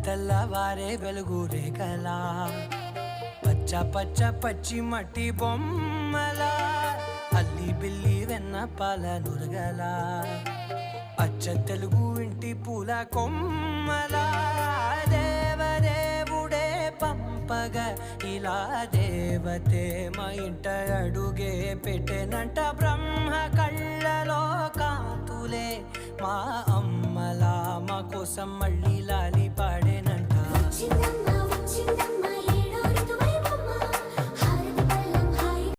తెల్లవారే వెలుగు రేఖలా పచ్చ పచ్చ పచ్చి మట్టి బొమ్మలా అల్లి బిల్లి వెన్న పాల నురగలా అచ్చ తెలుగు ఇంటి పూల కొమ్మలా దేవదేవుడే పంపగ ఇలా దేవతే మా ఇంట అడుగే పెట్టెనంట బ్రహ్మ కళ్ళలో కాంతులే మా అమ్మలా మా కోసం మళ్ళీ లాలి పాడేనంట.